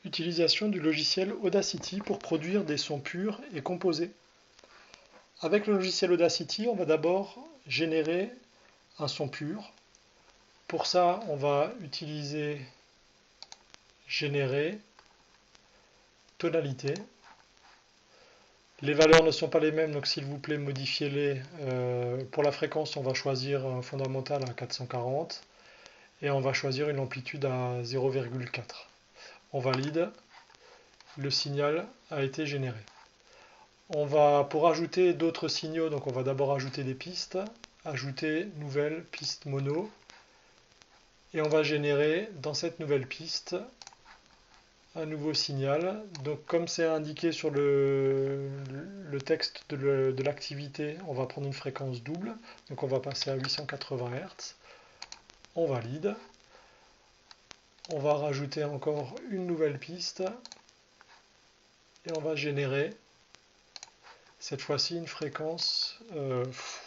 Utilisation du logiciel Audacity pour produire des sons purs et composés. Avec le logiciel Audacity, on va d'abord générer un son pur. Pour ça, on va utiliser générer, tonalité. Les valeurs ne sont pas les mêmes, donc s'il vous plaît, modifiez-les. Pour la fréquence, on va choisir un fondamental à 440 et on va choisir une amplitude à 0,4. On valide, le signal a été généré. On va, pour ajouter d'autres signaux, donc on va d'abord ajouter des pistes, ajouter nouvelle piste mono, et on va générer dans cette nouvelle piste un nouveau signal. Donc comme c'est indiqué sur le texte de l'activité, on va prendre une fréquence double, donc on va passer à 880 Hz. On valide. On va rajouter encore une nouvelle piste et on va générer cette fois-ci une fréquence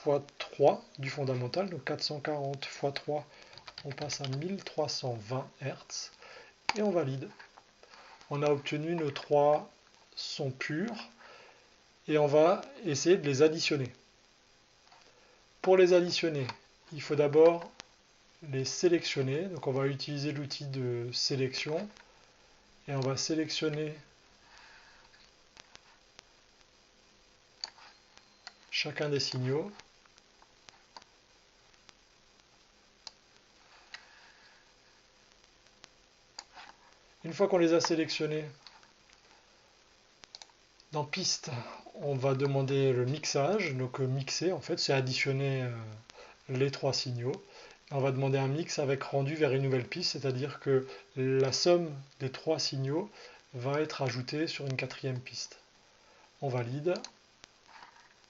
x3 du fondamental, donc 440 x 3, on passe à 1320 Hz et on valide. On a obtenu nos trois sons purs et on va essayer de les additionner. Pour les additionner, il faut d'abord les sélectionner, donc on va utiliser l'outil de sélection et on va sélectionner chacun des signaux. Une fois qu'on les a sélectionnés, dans piste, on va demander le mixage, donc mixer en fait, c'est additionner les trois signaux. On va demander un mix avec rendu vers une nouvelle piste, c'est-à-dire que la somme des trois signaux va être ajoutée sur une quatrième piste. On valide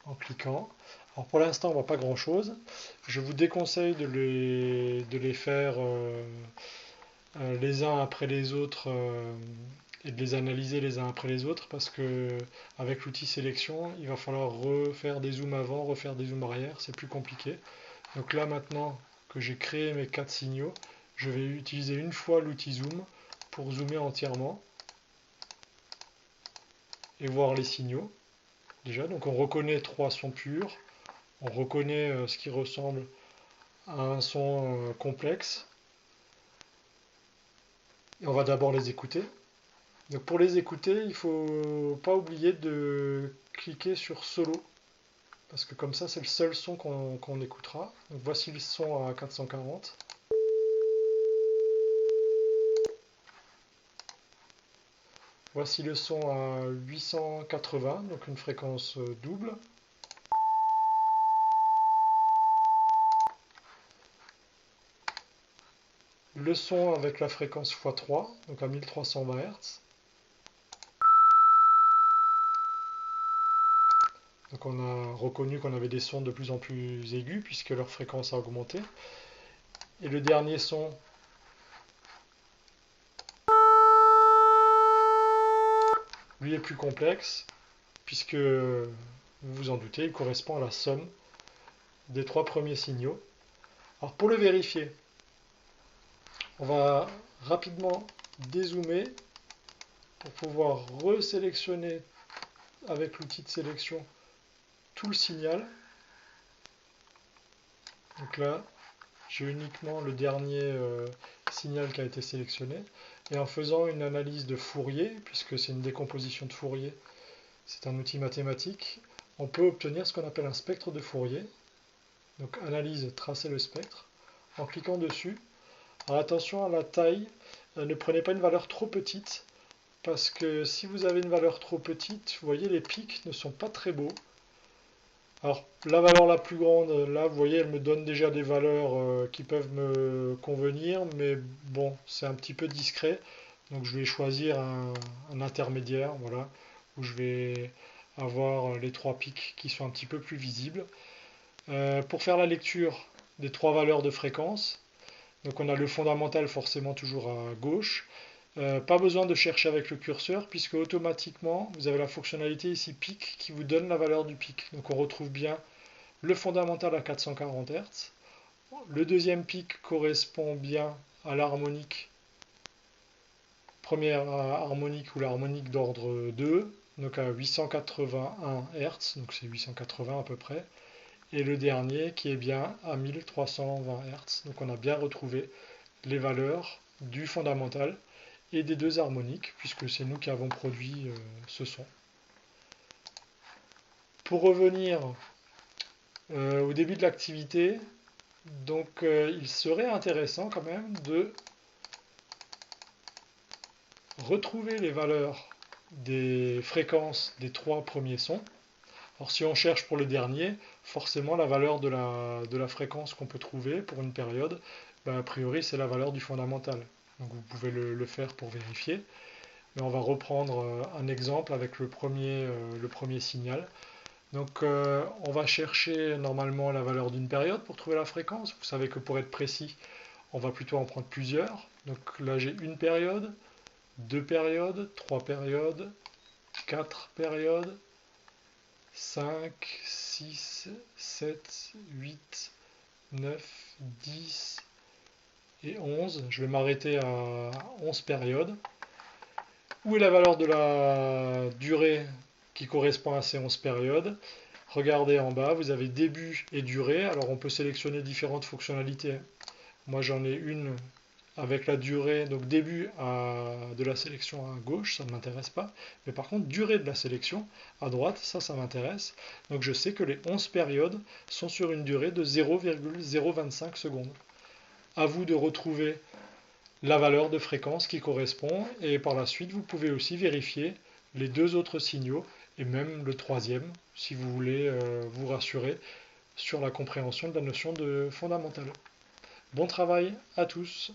en cliquant. Alors pour l'instant, on ne voit pas grand-chose. Je vous déconseille de les faire les uns après les autres et de les analyser les uns après les autres parce que avec l'outil sélection, il va falloir refaire des zooms avant, refaire des zooms arrière, c'est plus compliqué. Donc là maintenant que j'ai créé mes quatre signaux, je vais utiliser une fois l'outil zoom pour zoomer entièrement et voir les signaux. Déjà, donc on reconnaît trois sons purs, on reconnaît ce qui ressemble à un son complexe et on va d'abord les écouter. Donc pour les écouter, il ne faut pas oublier de cliquer sur solo, parce que comme ça c'est le seul son qu'on écoutera. Donc voici le son à 440. Voici le son à 880, donc une fréquence double. Le son avec la fréquence x3, donc à 1320 Hz. Donc on a reconnu qu'on avait des sons de plus en plus aigus puisque leur fréquence a augmenté. Et le dernier son, lui, est plus complexe puisque, vous vous en doutez, il correspond à la somme des trois premiers signaux. Alors pour le vérifier, on va rapidement dézoomer pour pouvoir resélectionner avec l'outil de sélection tout le signal. Donc là, j'ai uniquement le dernier signal qui a été sélectionné. Et en faisant une analyse de Fourier, puisque c'est une décomposition de Fourier, c'est un outil mathématique, on peut obtenir ce qu'on appelle un spectre de Fourier. Donc analyse, tracer le spectre, en cliquant dessus. Alors attention à la taille, ne prenez pas une valeur trop petite, parce que si vous avez une valeur trop petite, vous voyez les pics ne sont pas très beaux. Alors la valeur la plus grande, là vous voyez elle me donne déjà des valeurs qui peuvent me convenir, mais bon c'est un petit peu discret, donc je vais choisir un intermédiaire, voilà, où je vais avoir les trois pics qui sont un petit peu plus visibles. Pour faire la lecture des trois valeurs de fréquence, donc on a le fondamental forcément toujours à gauche. Pas besoin de chercher avec le curseur puisque automatiquement vous avez la fonctionnalité ici pic qui vous donne la valeur du pic. Donc on retrouve bien le fondamental à 440 Hz. Le deuxième pic correspond bien à l'harmonique première harmonique ou l'harmonique d'ordre 2, donc à 881 Hz, donc c'est 880 à peu près, et le dernier qui est bien à 1320 Hz. Donc on a bien retrouvé les valeurs du fondamental et des deux harmoniques, puisque c'est nous qui avons produit ce son. Pour revenir au début de l'activité, donc il serait intéressant quand même de retrouver les valeurs des fréquences des trois premiers sons. Alors si on cherche pour le dernier, forcément la valeur de la fréquence qu'on peut trouver pour une période, a priori c'est la valeur du fondamental. Donc vous pouvez le faire pour vérifier. Mais on va reprendre un exemple avec le premier signal. Donc on va chercher normalement la valeur d'une période pour trouver la fréquence. Vous savez que pour être précis, on va plutôt en prendre plusieurs. Donc là j'ai une période, deux périodes, trois périodes, quatre périodes, 5, 6, 7, 8, 9, 10 et 11. Je vais m'arrêter à 11 périodes. Où est la valeur de la durée qui correspond à ces 11 périodes? Regardez en bas, vous avez début et durée. Alors on peut sélectionner différentes fonctionnalités. Moi j'en ai une avec la durée, donc début de la sélection à gauche, ça ne m'intéresse pas. Mais par contre, durée de la sélection à droite, ça m'intéresse. Donc je sais que les 11 périodes sont sur une durée de 0,025 secondes. À vous de retrouver la valeur de fréquence qui correspond, et par la suite, vous pouvez aussi vérifier les deux autres signaux, et même le troisième, si vous voulez vous rassurer sur la compréhension de la notion de fondamentale. Bon travail à tous!